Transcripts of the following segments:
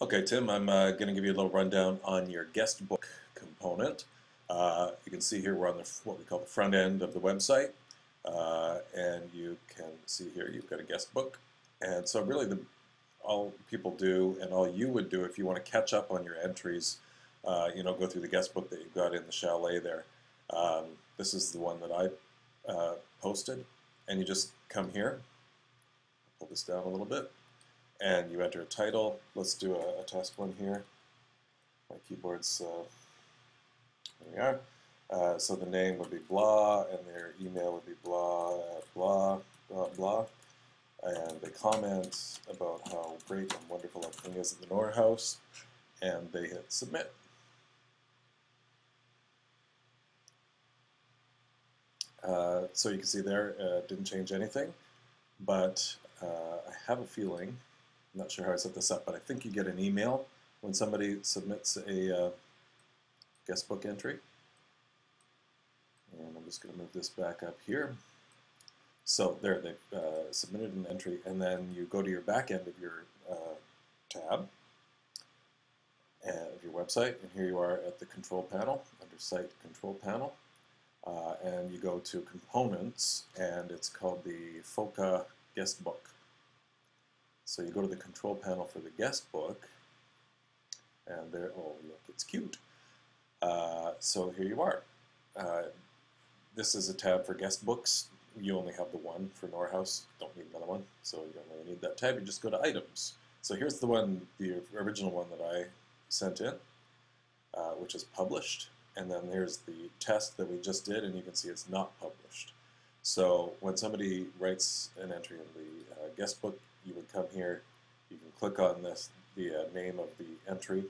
Okay, Tim, I'm going to give you a little rundown on your guest book component. You can see here we're on what we call the front end of the website, and you can see here you've got a guest book. And so really all people do and all you would do if you want to catch up on your entries, go through the guest book that you've got in the chalet there. This is the one that I posted, and you just come here, pull this down a little bit, and you enter a title. Let's do a test one here. My keyboard's, there we are. So the name would be blah, and their email would be blah, blah, blah, blah. And they comment about how great and wonderful everything is at the Knorr House, and they hit submit. So you can see there, didn't change anything, but I have a feeling, I'm not sure how I set this up, but I think you get an email when somebody submits a guest book entry. And I'm just going to move this back up here. So there, they've submitted an entry, and then you go to your back end of your tab of your website, and here you are at the control panel, under Site Control Panel. And you go to Components, and it's called the FOCA Guest Book. So you go to the control panel for the guest book, and there, oh look, it's cute. So here you are. This is a tab for guest books. You only have the one for Knorr House, don't need another one, so you don't really need that tab. You just go to Items. So here's the one, the original one that I sent in, which is published. And then there's the test that we just did, and you can see it's not published. So when somebody writes an entry in the guest book, you would come here, you can click on this, the name of the entry,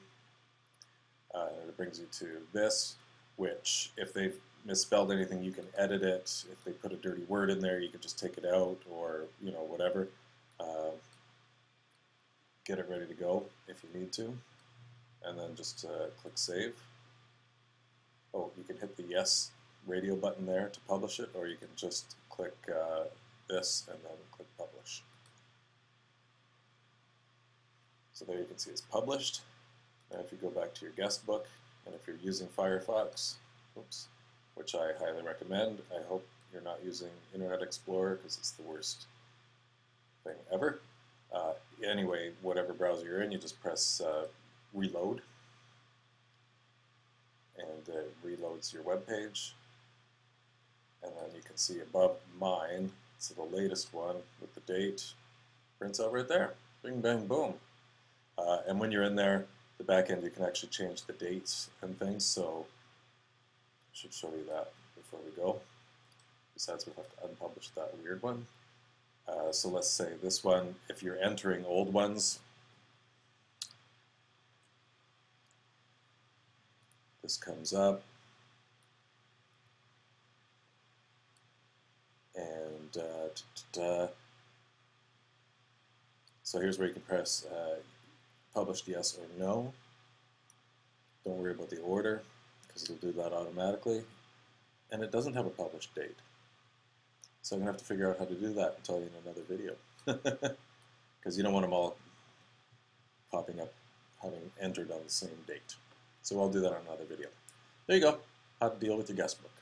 and it brings you to this, which if they've misspelled anything, you can edit it. If they put a dirty word in there, you can just take it out, or whatever. Get it ready to go if you need to, and then just click Save. Oh, you can hit the Yes radio button there to publish it, or you can just click this and then click Publish. So there you can see it's published. Now if you go back to your guest book, and if you're using Firefox, oops, which I highly recommend, I hope you're not using Internet Explorer because it's the worst thing ever. Anyway, whatever browser you're in, you just press Reload, and it reloads your web page. And then you can see above mine, so the latest one with the date prints out right there. Bing, bang, boom. And when you're in there, the back end, you can actually change the dates and things, so I should show you that before we go. Besides, we have to unpublish that weird one. So let's say this one, if you're entering old ones, this comes up, and so here's where you can press published yes or no. Don't worry about the order, because it'll do that automatically. And it doesn't have a published date. So I'm going to have to figure out how to do that and tell you in another video. Because you don't want them all popping up having entered on the same date. So I'll do that on another video. There you go, how to deal with your guest book.